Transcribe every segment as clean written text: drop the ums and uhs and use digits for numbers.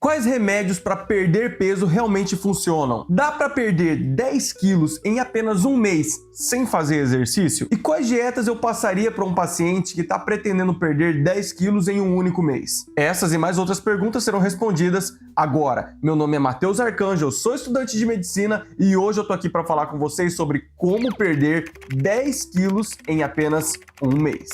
Quais remédios para perder peso realmente funcionam? Dá para perder 10 quilos em apenas um mês sem fazer exercício? E quais dietas eu passaria para um paciente que está pretendendo perder 10 quilos em um único mês? Essas e mais outras perguntas serão respondidas agora. Meu nome é Matheus Arcanjo, eu sou estudante de medicina e hoje eu tô aqui para falar com vocês sobre como perder 10 quilos em apenas um mês.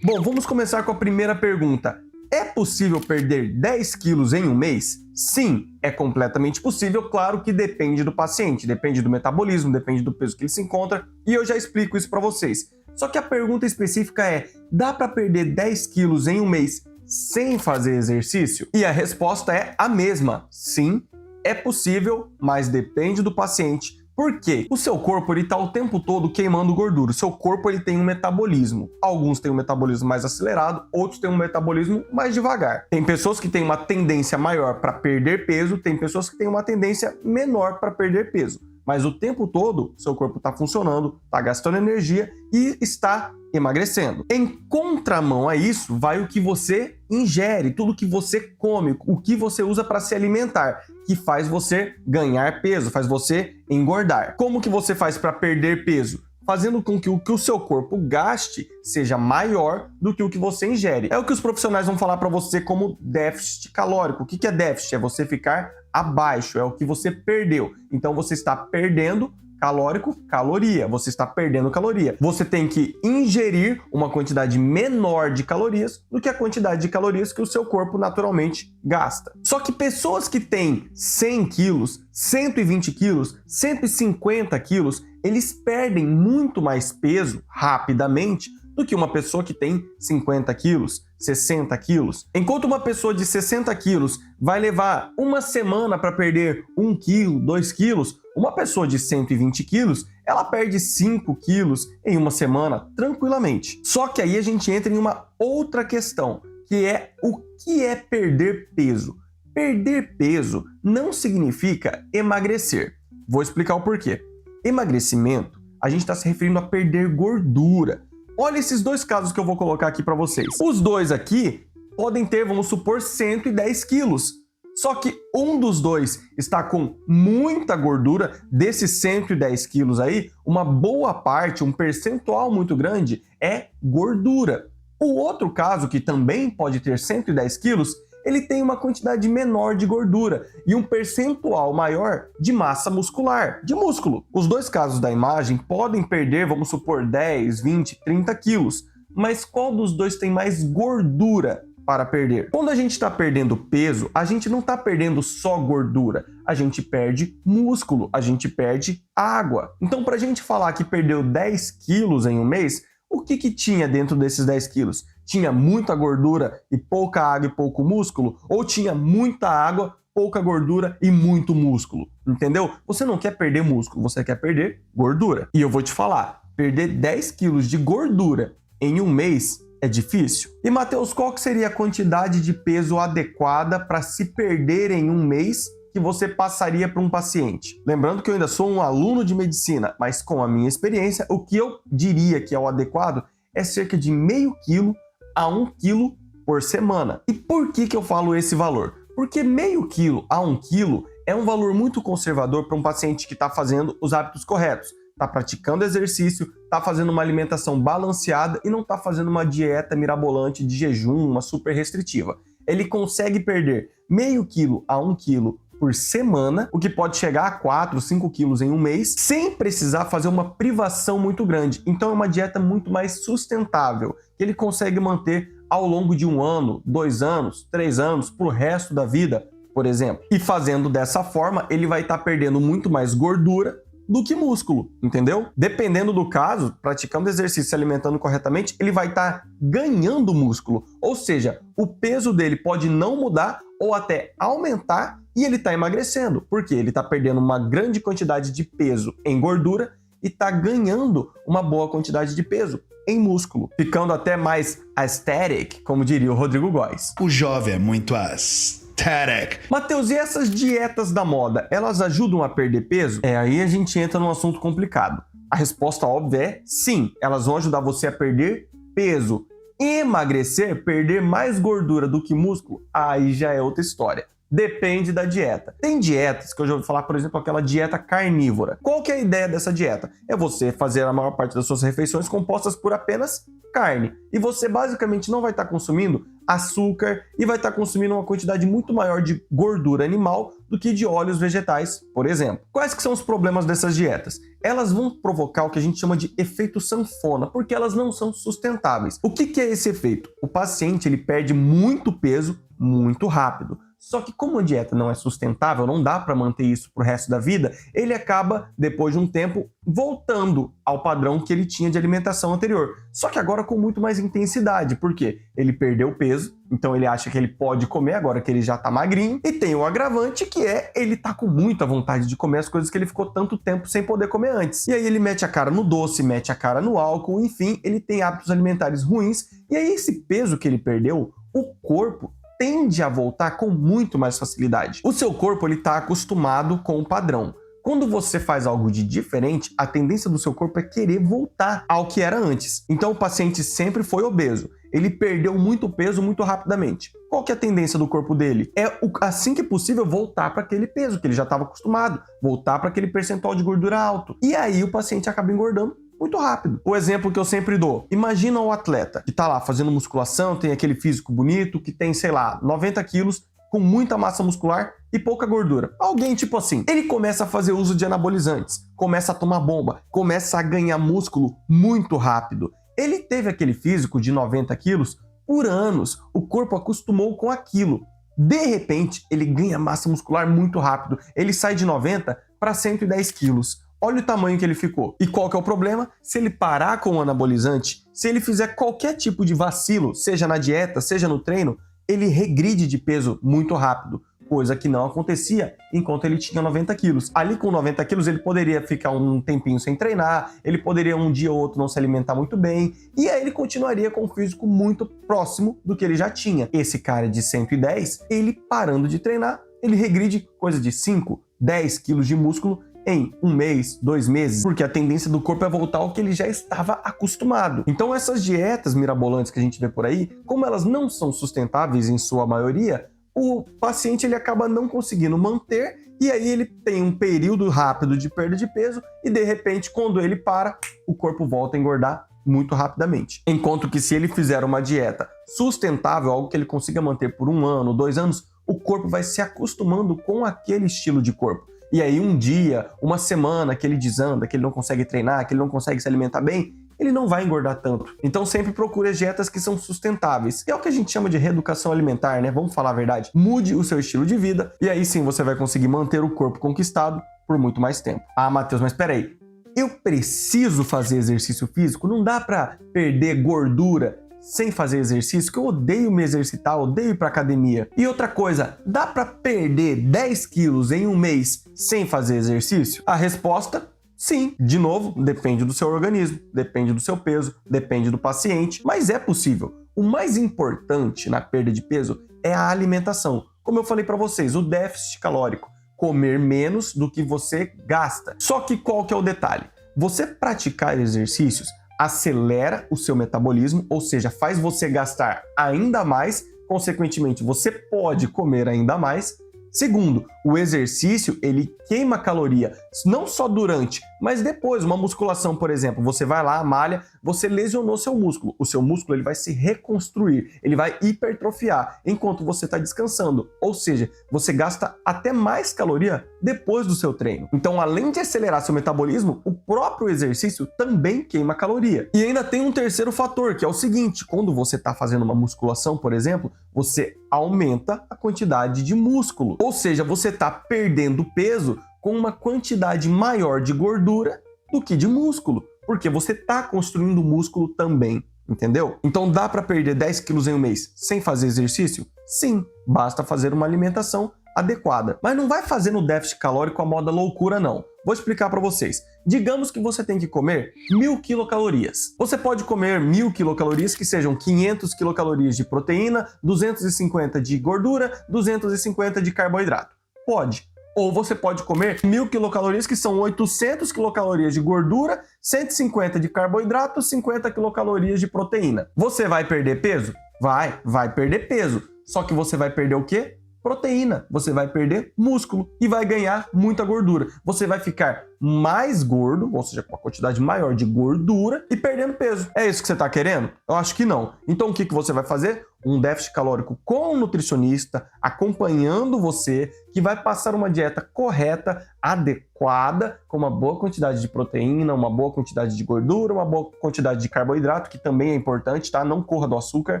Bom, vamos começar com a primeira pergunta. É possível perder 10 quilos em um mês? Sim, é completamente possível, claro que depende do paciente, depende do metabolismo, depende do peso que ele se encontra, e eu já explico isso para vocês. Só que a pergunta específica é, dá para perder 10 quilos em um mês sem fazer exercício? E a resposta é a mesma, sim, é possível, mas depende do paciente. Por quê? O seu corpo está o tempo todo queimando gordura. O seu corpo tem um metabolismo. Alguns têm um metabolismo mais acelerado, outros têm um metabolismo mais devagar. Tem pessoas que têm uma tendência maior para perder peso, tem pessoas que têm uma tendência menor para perder peso. Mas o tempo todo, seu corpo está funcionando, está gastando energia e está emagrecendo. Em contramão a isso, vai o que você ingere, tudo que você come, o que você usa para se alimentar, que faz você ganhar peso, faz você engordar. Como que você faz para perder peso? Fazendo com que o que o seu corpo gaste seja maior do que o que você ingere. É o que os profissionais vão falar para você como déficit calórico. O que é déficit? É você ficar abaixo, é o que você perdeu. Então você está perdendo calórico, caloria. Você está perdendo caloria. Você tem que ingerir uma quantidade menor de calorias do que a quantidade de calorias que o seu corpo naturalmente gasta. Só que pessoas que têm 100 quilos, 120 quilos, 150 quilos, eles perdem muito mais peso rapidamente do que uma pessoa que tem 50 quilos, 60 quilos. Enquanto uma pessoa de 60 quilos vai levar uma semana para perder 1 quilo, 2 quilos, uma pessoa de 120 quilos, ela perde 5 quilos em uma semana tranquilamente. Só que aí a gente entra em uma outra questão, que é o que é perder peso. Perder peso não significa emagrecer. Vou explicar o porquê. Emagrecimento, a gente está se referindo a perder gordura. Olha esses dois casos que eu vou colocar aqui para vocês. Os dois aqui podem ter, vamos supor, 110 quilos. Só que um dos dois está com muita gordura, desses 110 quilos aí, uma boa parte, um percentual muito grande é gordura. O outro caso, que também pode ter 110 quilos, ele tem uma quantidade menor de gordura e um percentual maior de massa muscular, de músculo. Os dois casos da imagem podem perder, vamos supor, 10, 20, 30 quilos, mas qual dos dois tem mais gordura para perder? Quando a gente está perdendo peso, a gente não está perdendo só gordura, a gente perde músculo, a gente perde água. Então, para a gente falar que perdeu 10 quilos em um mês, o que tinha dentro desses 10 quilos? Tinha muita gordura e pouca água e pouco músculo? Ou tinha muita água, pouca gordura e muito músculo? Entendeu? Você não quer perder músculo, você quer perder gordura. E eu vou te falar, perder 10 quilos de gordura em um mês é difícil. E Matheus, qual que seria a quantidade de peso adequada para se perder em um mês que você passaria para um paciente? Lembrando que eu ainda sou um aluno de medicina, mas com a minha experiência, o que eu diria que é o adequado é cerca de meio quilo a 1 quilo por semana. E por que eu falo esse valor? Porque meio quilo a 1 quilo é um valor muito conservador para um paciente que está fazendo os hábitos corretos, está praticando exercício, está fazendo uma alimentação balanceada e não está fazendo uma dieta mirabolante de jejum, uma super restritiva. Ele consegue perder meio quilo a 1 quilo por semana, o que pode chegar a 4, 5 quilos em um mês, sem precisar fazer uma privação muito grande. Então é uma dieta muito mais sustentável, que ele consegue manter ao longo de 1 ano, 2 anos, 3 anos, para o resto da vida, por exemplo. E fazendo dessa forma, ele vai estar perdendo muito mais gordura do que músculo, entendeu? Dependendo do caso, praticando exercício e se alimentando corretamente, ele vai estar ganhando músculo. Ou seja, o peso dele pode não mudar ou até aumentar e ele está emagrecendo, porque ele está perdendo uma grande quantidade de peso em gordura e está ganhando uma boa quantidade de peso em músculo, ficando até mais aesthetic, como diria o Rodrigo Góes. O jovem é muito aesthetic. Matheus, e essas dietas da moda, elas ajudam a perder peso? Aí a gente entra num assunto complicado. A resposta óbvia é sim, elas vão ajudar você a perder peso. Emagrecer, perder mais gordura do que músculo, aí já é outra história. Depende da dieta. Tem dietas que eu já ouvi falar, por exemplo, aquela dieta carnívora. Qual que é a ideia dessa dieta? É você fazer a maior parte das suas refeições compostas por apenas carne. E você basicamente não vai estar consumindo açúcar e vai estar consumindo uma quantidade muito maior de gordura animal do que de óleos vegetais, por exemplo. Quais que são os problemas dessas dietas? Elas vão provocar o que a gente chama de efeito sanfona, porque elas não são sustentáveis. O que é esse efeito? O paciente ele perde muito peso muito rápido. Só que como a dieta não é sustentável, não dá para manter isso pro resto da vida, ele acaba, depois de um tempo, voltando ao padrão que ele tinha de alimentação anterior. Só que agora com muito mais intensidade, porque ele perdeu peso, então ele acha que ele pode comer agora que ele já tá magrinho, e tem o agravante que é ele tá com muita vontade de comer as coisas que ele ficou tanto tempo sem poder comer antes. E aí ele mete a cara no doce, mete a cara no álcool, enfim, ele tem hábitos alimentares ruins, e aí esse peso que ele perdeu, o corpo tende a voltar com muito mais facilidade. O seu corpo está acostumado com o padrão. Quando você faz algo de diferente, a tendência do seu corpo é querer voltar ao que era antes. Então o paciente sempre foi obeso. Ele perdeu muito peso muito rapidamente. Qual que é a tendência do corpo dele? É, assim que possível, voltar para aquele peso que ele já estava acostumado. Voltar para aquele percentual de gordura alto. E aí o paciente acaba engordando muito rápido. O exemplo que eu sempre dou, imagina o atleta que tá lá fazendo musculação, tem aquele físico bonito, que tem, sei lá, 90 quilos, com muita massa muscular e pouca gordura. Alguém tipo assim, ele começa a fazer uso de anabolizantes, começa a tomar bomba, começa a ganhar músculo muito rápido. Ele teve aquele físico de 90 quilos por anos, o corpo acostumou com aquilo. De repente, ele ganha massa muscular muito rápido, ele sai de 90 para 110 quilos. Olha o tamanho que ele ficou. E qual que é o problema? Se ele parar com o anabolizante, se ele fizer qualquer tipo de vacilo, seja na dieta, seja no treino, ele regride de peso muito rápido, coisa que não acontecia enquanto ele tinha 90 quilos. Ali com 90 quilos ele poderia ficar um tempinho sem treinar, ele poderia um dia ou outro não se alimentar muito bem, e aí ele continuaria com um físico muito próximo do que ele já tinha. Esse cara de 110, ele parando de treinar, ele regride coisa de 5, 10 quilos de músculo em 1 mês, 2 meses, porque a tendência do corpo é voltar ao que ele já estava acostumado. Então essas dietas mirabolantes que a gente vê por aí, como elas não são sustentáveis em sua maioria, o paciente ele acaba não conseguindo manter e aí ele tem um período rápido de perda de peso e de repente quando ele para, o corpo volta a engordar muito rapidamente. Enquanto que se ele fizer uma dieta sustentável, algo que ele consiga manter por 1 ano, 2 anos, o corpo vai se acostumando com aquele estilo de corpo. E aí um dia, uma semana que ele desanda, que ele não consegue treinar, que ele não consegue se alimentar bem, ele não vai engordar tanto. Então sempre procure as dietas que são sustentáveis. É o que a gente chama de reeducação alimentar, né? Vamos falar a verdade. Mude o seu estilo de vida e aí sim você vai conseguir manter o corpo conquistado por muito mais tempo. Ah, Matheus, mas peraí. Eu preciso fazer exercício físico? Não dá pra perder gordura sem fazer exercício, que eu odeio me exercitar, odeio ir pra academia. E outra coisa, dá pra perder 10 quilos em 1 mês sem fazer exercício? A resposta, sim. De novo, depende do seu organismo, depende do seu peso, depende do paciente, mas é possível. O mais importante na perda de peso é a alimentação. Como eu falei pra vocês, o déficit calórico, comer menos do que você gasta. Só que qual que é o detalhe? Você praticar exercícios acelera o seu metabolismo, ou seja, faz você gastar ainda mais, consequentemente você pode comer ainda mais. Segundo, o exercício ele queima caloria, não só durante, mas depois. Uma musculação, por exemplo, você vai lá, malha, você lesionou seu músculo. O seu músculo ele vai se reconstruir, ele vai hipertrofiar enquanto você está descansando. Ou seja, você gasta até mais caloria depois do seu treino. Então, além de acelerar seu metabolismo, o próprio exercício também queima caloria. E ainda tem um terceiro fator, que é o seguinte: quando você está fazendo uma musculação, por exemplo, você aumenta a quantidade de músculo. Ou seja, você está perdendo peso com uma quantidade maior de gordura do que de músculo, porque você está construindo músculo também, entendeu? Então dá para perder 10 quilos em 1 mês sem fazer exercício? Sim, basta fazer uma alimentação adequada. Mas não vai fazer no déficit calórico a moda loucura não. Vou explicar para vocês. Digamos que você tem que comer 1000 quilocalorias. Você pode comer 1000 quilocalorias que sejam 500 quilocalorias de proteína, 250 de gordura, 250 de carboidrato. Pode. Ou você pode comer 1000 quilocalorias que são 800 quilocalorias de gordura, 150 de carboidrato, 50 quilocalorias de proteína. Você vai perder peso? Vai perder peso. Só que você vai perder o quê? proteína, você vai perder músculo e vai ganhar muita gordura. Você vai ficar mais gordo, ou seja, com uma quantidade maior de gordura e perdendo peso. É isso que você está querendo? Eu acho que não. Então o que você vai fazer? Um déficit calórico com um nutricionista acompanhando você, que vai passar uma dieta correta, adequada, com uma boa quantidade de proteína, uma boa quantidade de gordura, uma boa quantidade de carboidrato, que também é importante, tá? Não corra do açúcar,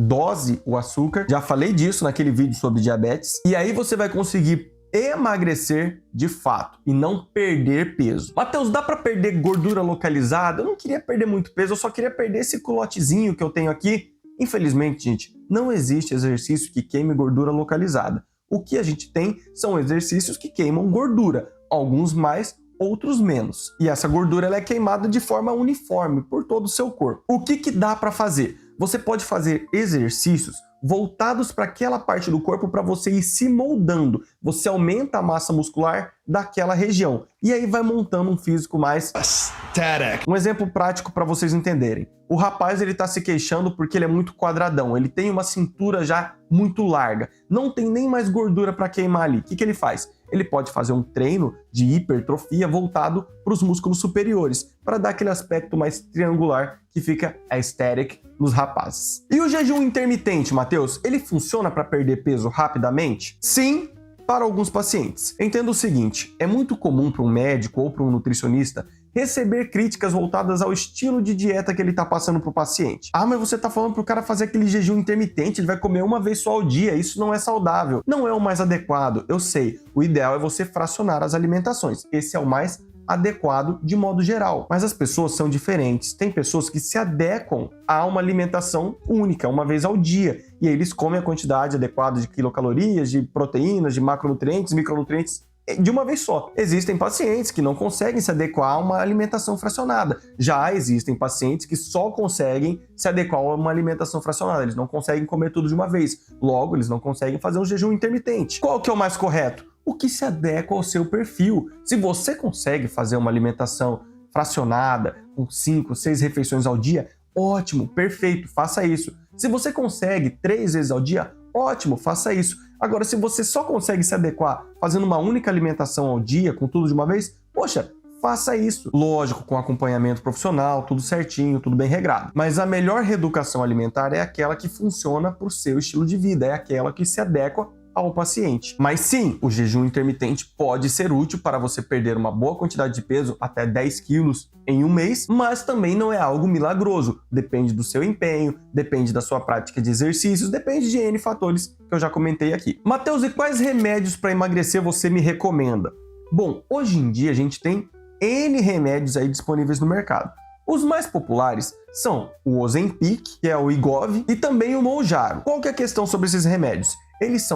dose o açúcar. Já falei disso naquele vídeo sobre diabetes. E aí você vai conseguir emagrecer de fato e não perder peso. Matheus, dá para perder gordura localizada? Eu não queria perder muito peso, eu só queria perder esse culotezinho que eu tenho aqui. Infelizmente, gente, não existe exercício que queime gordura localizada. O que a gente tem são exercícios que queimam gordura, alguns mais, outros menos. E essa gordura ela é queimada de forma uniforme por todo o seu corpo. O que dá para fazer? Você pode fazer exercícios voltados para aquela parte do corpo para você ir se moldando. Você aumenta a massa muscular daquela região e aí vai montando um físico mais aesthetic. Um exemplo prático para vocês entenderem. O rapaz ele está se queixando porque ele é muito quadradão, ele tem uma cintura já muito larga, não tem nem mais gordura para queimar ali. O que ele faz? Ele pode fazer um treino de hipertrofia voltado para os músculos superiores, para dar aquele aspecto mais triangular que fica aesthetic nos rapazes. E o jejum intermitente, Matheus, ele funciona para perder peso rapidamente? Sim, para alguns pacientes. Entenda o seguinte, é muito comum para um médico ou para um nutricionista receber críticas voltadas ao estilo de dieta que ele está passando para o paciente. Ah, mas você está falando para o cara fazer aquele jejum intermitente, ele vai comer uma vez só ao dia, isso não é saudável. Não é o mais adequado, eu sei. O ideal é você fracionar as alimentações. Esse é o mais adequado de modo geral. Mas as pessoas são diferentes. Tem pessoas que se adequam a uma alimentação única, uma vez ao dia. E aí eles comem a quantidade adequada de quilocalorias, de proteínas, de macronutrientes, micronutrientes de uma vez só. Existem pacientes que não conseguem se adequar a uma alimentação fracionada. Já existem pacientes que só conseguem se adequar a uma alimentação fracionada. Eles não conseguem comer tudo de uma vez. Logo, eles não conseguem fazer um jejum intermitente. Qual que é o mais correto? O que se adequa ao seu perfil. Se você consegue fazer uma alimentação fracionada, com 5, 6 refeições ao dia, ótimo, perfeito, faça isso. Se você consegue 3 vezes ao dia, ótimo, faça isso. Agora, se você só consegue se adequar fazendo uma única alimentação ao dia, com tudo de uma vez, poxa, faça isso. Lógico, com acompanhamento profissional, tudo certinho, tudo bem regrado. Mas a melhor reeducação alimentar é aquela que funciona para o seu estilo de vida, é aquela que se adequa ao paciente. Mas sim, o jejum intermitente pode ser útil para você perder uma boa quantidade de peso, até 10 quilos em um mês, mas também não é algo milagroso. Depende do seu empenho, depende da sua prática de exercícios, depende de N fatores que eu já comentei aqui. Matheus, e quais remédios para emagrecer você me recomenda? Bom, hoje em dia a gente tem N remédios aí disponíveis no mercado. Os mais populares são o Ozempic, que é o Wegovy, e também o Mounjaro. Qual que é a questão sobre esses remédios? Eles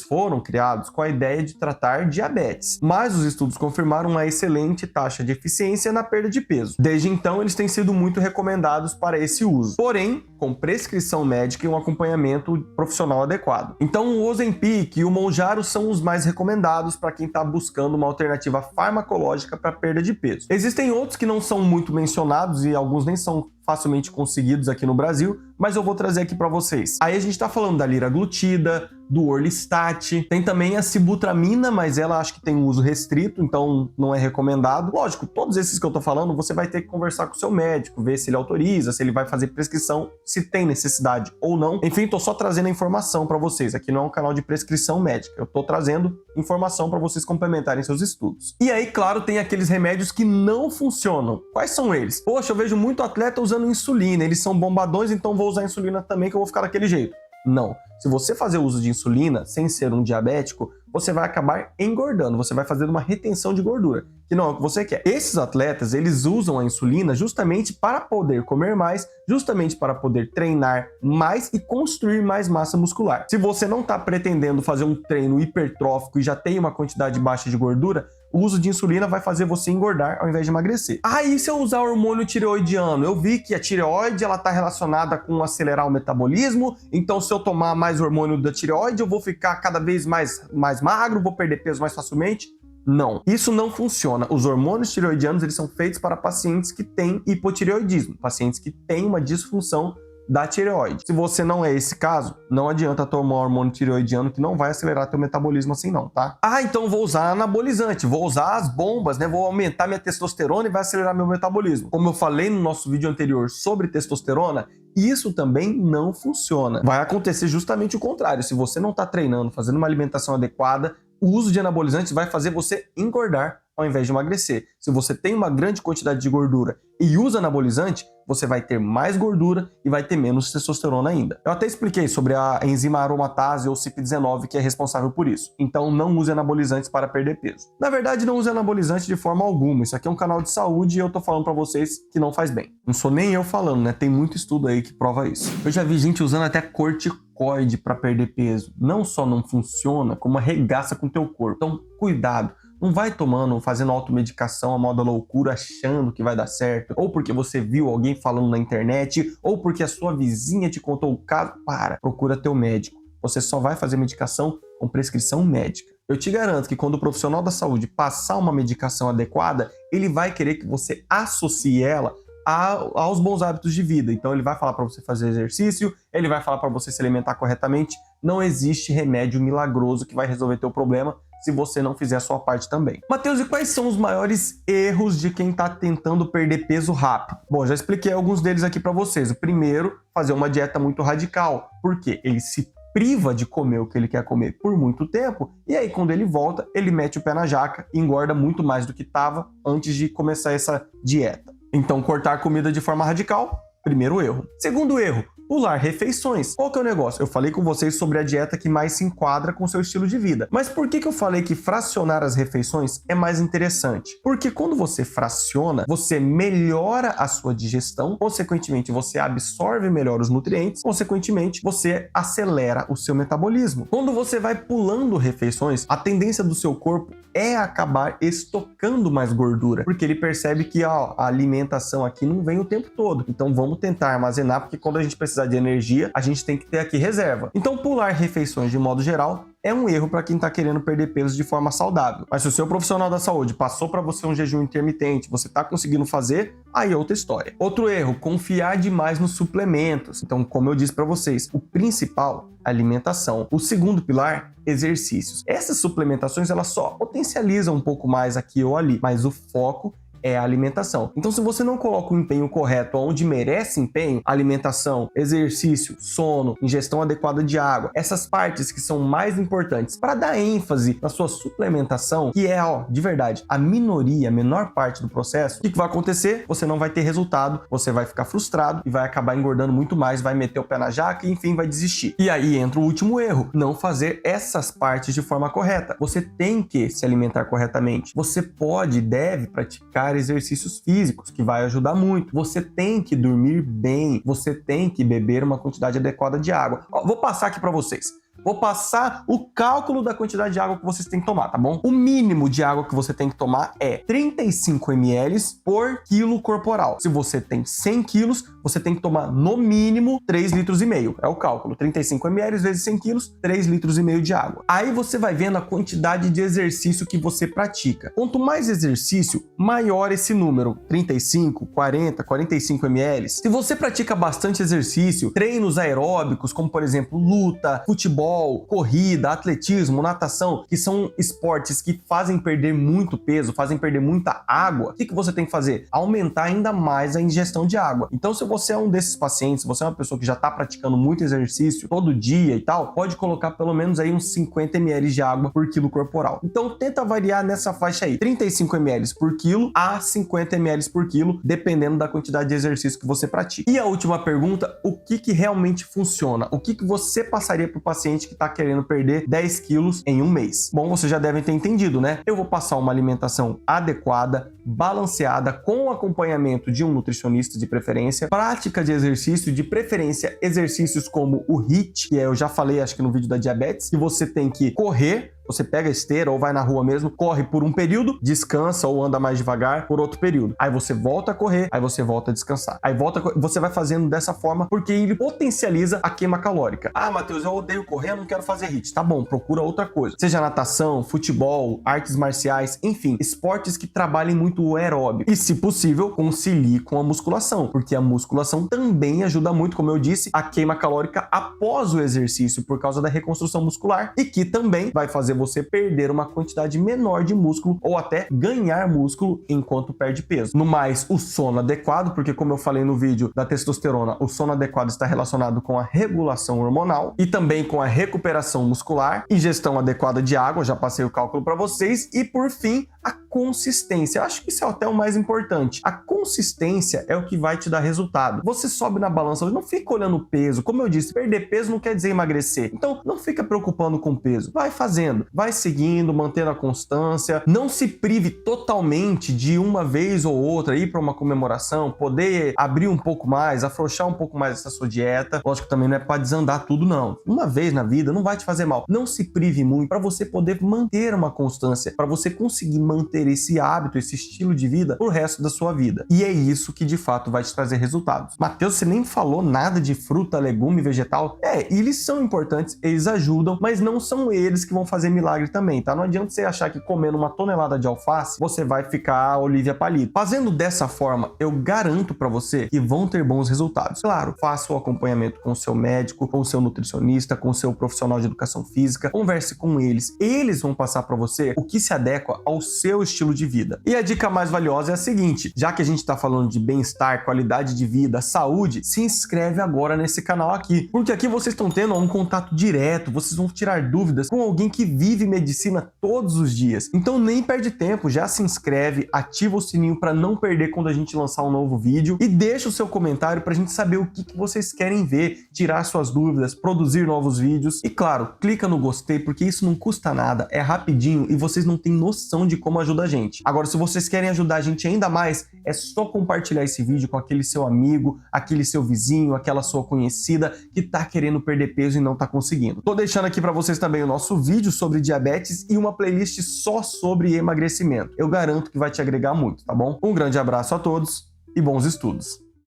foram criados com a ideia de tratar diabetes, mas os estudos confirmaram uma excelente taxa de eficiência na perda de peso. Desde então, eles têm sido muito recomendados para esse uso, porém, com prescrição médica e um acompanhamento profissional adequado. Então, o Ozempic e o Mounjaro são os mais recomendados para quem está buscando uma alternativa farmacológica para perda de peso. Existem outros que não são muito mencionados e alguns nem são facilmente conseguidos aqui no Brasil, mas eu vou trazer aqui para vocês. Aí a gente está falando da liraglutida, do Orlistat, tem também a sibutramina, mas ela acho que tem um uso restrito, então não é recomendado. Lógico, todos esses que eu tô falando, você vai ter que conversar com o seu médico, ver se ele autoriza, se ele vai fazer prescrição, se tem necessidade ou não. Enfim, tô só trazendo a informação para vocês. Aqui não é um canal de prescrição médica, eu tô trazendo informação para vocês complementarem seus estudos. E aí, claro, tem aqueles remédios que não funcionam. Quais são eles? Poxa, eu vejo muito atleta usando insulina, eles são bombadões, então vou usar insulina também que eu vou ficar daquele jeito. Não. Se você fazer uso de insulina sem ser um diabético, você vai acabar engordando, você vai fazer uma retenção de gordura, que não é o que você quer. Esses atletas, eles usam a insulina justamente para poder comer mais, justamente para poder treinar mais e construir mais massa muscular. Se você não está pretendendo fazer um treino hipertrófico e já tem uma quantidade baixa de gordura, o uso de insulina vai fazer você engordar ao invés de emagrecer. Ah, e se eu usar hormônio tireoidiano? Eu vi que a tireoide está relacionada com acelerar o metabolismo, então se eu tomar mais hormônio da tireoide, eu vou ficar cada vez mais magro, vou perder peso mais facilmente? Não, isso não funciona. Os hormônios tireoidianos eles são feitos para pacientes que têm hipotireoidismo, pacientes que têm uma disfunção da tireoide. Se você não é esse caso, não adianta tomar hormônio tireoidiano que não vai acelerar teu metabolismo assim não, tá? Ah, então vou usar anabolizante, vou usar as bombas, né? Vou aumentar minha testosterona e vai acelerar meu metabolismo. Como eu falei no nosso vídeo anterior sobre testosterona, isso também não funciona. Vai acontecer justamente o contrário. Se você não está treinando, fazendo uma alimentação adequada, o uso de anabolizantes vai fazer você engordar ao invés de emagrecer. Se você tem uma grande quantidade de gordura e usa anabolizante, você vai ter mais gordura e vai ter menos testosterona ainda. Eu até expliquei sobre a enzima aromatase ou CYP19 que é responsável por isso. Então não use anabolizantes para perder peso. Na verdade, não use anabolizante de forma alguma. Isso aqui é um canal de saúde e eu tô falando para vocês que não faz bem. Não sou nem eu falando, né? Tem muito estudo aí que prova isso. Eu já vi gente usando até corticoide para perder peso. Não só não funciona, como arregaça com o teu corpo. Então, cuidado. Não vai tomando, fazendo automedicação a moda loucura, achando que vai dar certo, ou porque você viu alguém falando na internet, ou porque a sua vizinha te contou o caso. Procura teu médico. Você só vai fazer medicação com prescrição médica. Eu te garanto que quando o profissional da saúde passar uma medicação adequada, ele vai querer que você associe ela aos bons hábitos de vida. Então ele vai falar para você fazer exercício, ele vai falar para você se alimentar corretamente. Não existe remédio milagroso que vai resolver teu problema se você não fizer a sua parte também. Matheus, e quais são os maiores erros de quem está tentando perder peso rápido? Bom, já expliquei alguns deles aqui para vocês. O primeiro, fazer uma dieta muito radical. Por quê? Ele se priva de comer o que ele quer comer por muito tempo, e aí quando ele volta, ele mete o pé na jaca e engorda muito mais do que estava antes de começar essa dieta. Então, cortar comida de forma radical, primeiro erro. Segundo erro, pular refeições. Qual que é o negócio? Eu falei com vocês sobre a dieta que mais se enquadra com o seu estilo de vida. Mas por que eu falei que fracionar as refeições é mais interessante? Porque quando você fraciona, você melhora a sua digestão, consequentemente você absorve melhor os nutrientes, consequentemente você acelera o seu metabolismo. Quando você vai pulando refeições, a tendência do seu corpo é acabar estocando mais gordura, porque ele percebe que a alimentação aqui não vem o tempo todo. Então vamos tentar armazenar, porque quando a gente precisar de energia, a gente tem que ter aqui reserva. Então pular refeições de modo geral é um erro para quem está querendo perder peso de forma saudável. Mas se o seu profissional da saúde passou para você um jejum intermitente, você está conseguindo fazer, aí é outra história. Outro erro, confiar demais nos suplementos. Então, como eu disse para vocês, o principal, alimentação. O segundo pilar, exercícios. Essas suplementações, elas só potencializam um pouco mais aqui ou ali, mas o foco é a alimentação. Então, se você não coloca o empenho correto onde merece empenho, alimentação, exercício, sono, ingestão adequada de água, essas partes que são mais importantes para dar ênfase na sua suplementação, que é, de verdade, a minoria, a menor parte do processo, o que vai acontecer? Você não vai ter resultado, você vai ficar frustrado e vai acabar engordando muito mais, vai meter o pé na jaca e, enfim, vai desistir. E aí entra o último erro, não fazer essas partes de forma correta. Você tem que se alimentar corretamente. Você pode e deve praticar exercícios físicos, que vai ajudar muito. Você tem que dormir bem, você tem que beber uma quantidade adequada de água. Vou passar aqui para vocês. Vou passar o cálculo da quantidade de água que vocês têm que tomar, tá bom? O mínimo de água que você tem que tomar é 35 ml por quilo corporal. Se você tem 100 quilos, você tem que tomar no mínimo 3,5 litros. É o cálculo. 35 ml vezes 100 quilos, 3,5 litros de água. Aí você vai vendo a quantidade de exercício que você pratica. Quanto mais exercício, maior esse número. 35, 40, 45 ml. Se você pratica bastante exercício, treinos aeróbicos, como por exemplo luta, futebol, corrida, atletismo, natação, que são esportes que fazem perder muito peso, fazem perder muita água, o que você tem que fazer? Aumentar ainda mais a ingestão de água. Então, se você é um desses pacientes, se você é uma pessoa que já está praticando muito exercício todo dia e tal, pode colocar pelo menos aí uns 50 ml de água por quilo corporal. Então, tenta variar nessa faixa aí, 35 ml por quilo a 50 ml por quilo, dependendo da quantidade de exercício que você pratica. E a última pergunta, o que realmente funciona? O que você passaria para o paciente que está querendo perder 10 quilos em um mês? Bom, vocês já devem ter entendido, né? Eu vou passar uma alimentação adequada, balanceada, com acompanhamento de um nutricionista de preferência, prática de exercício, de preferência exercícios como o HIIT, que eu já falei acho que no vídeo da diabetes, que você tem que correr, Você pega a esteira ou vai na rua mesmo, corre por um período, descansa ou anda mais devagar por outro período. Aí você volta a correr, aí você volta a descansar. Aí você vai fazendo dessa forma porque ele potencializa a queima calórica. Ah, Matheus, eu odeio correr, eu não quero fazer HIIT. Tá bom, procura outra coisa. Seja natação, futebol, artes marciais, enfim, esportes que trabalhem muito o aeróbio. E, se possível, concilie com a musculação, porque a musculação também ajuda muito, como eu disse, a queima calórica após o exercício, por causa da reconstrução muscular, e que também vai fazer você perder uma quantidade menor de músculo ou até ganhar músculo enquanto perde peso. No mais, o sono adequado, porque como eu falei no vídeo da testosterona, o sono adequado está relacionado com a regulação hormonal e também com a recuperação muscular, ingestão adequada de água, já passei o cálculo para vocês, e por fim, a consistência. Eu acho que isso é até o mais importante. A consistência é o que vai te dar resultado. Você sobe na balança, não fica olhando o peso. Como eu disse, perder peso não quer dizer emagrecer. Então, não fica preocupando com o peso. Vai fazendo, vai seguindo, mantendo a constância. Não se prive totalmente de uma vez ou outra ir para uma comemoração, poder abrir um pouco mais, afrouxar um pouco mais essa sua dieta. Lógico que também não é para desandar tudo, não. Uma vez na vida não vai te fazer mal. Não se prive muito para você poder manter uma constância, para você conseguir manter esse hábito, esse estilo de vida pro resto da sua vida. E é isso que de fato vai te trazer resultados. Matheus, você nem falou nada de fruta, legume, vegetal. Eles são importantes, eles ajudam, mas não são eles que vão fazer milagre também, tá? Não adianta você achar que comendo uma tonelada de alface, você vai ficar Olívia Palito. Fazendo dessa forma, eu garanto para você que vão ter bons resultados. Claro, faça o acompanhamento com o seu médico, com o seu nutricionista, com o seu profissional de educação física, converse com eles. Eles vão passar para você o que se adequa ao seu estilo de vida. E a dica mais valiosa é a seguinte: já que a gente está falando de bem-estar, qualidade de vida, saúde, se inscreve agora nesse canal aqui, porque aqui vocês estão tendo um contato direto, vocês vão tirar dúvidas com alguém que vive medicina todos os dias. Então nem perde tempo, já se inscreve, ativa o sininho para não perder quando a gente lançar um novo vídeo e deixa o seu comentário para a gente saber o que vocês querem ver, tirar suas dúvidas, produzir novos vídeos e, claro, clica no gostei, porque isso não custa nada, é rapidinho e vocês não têm noção de como ajuda a gente. Agora, se vocês querem ajudar a gente ainda mais, é só compartilhar esse vídeo com aquele seu amigo, aquele seu vizinho, aquela sua conhecida que tá querendo perder peso e não tá conseguindo. Tô deixando aqui para vocês também o nosso vídeo sobre diabetes e uma playlist só sobre emagrecimento. Eu garanto que vai te agregar muito, tá bom? Um grande abraço a todos e bons estudos!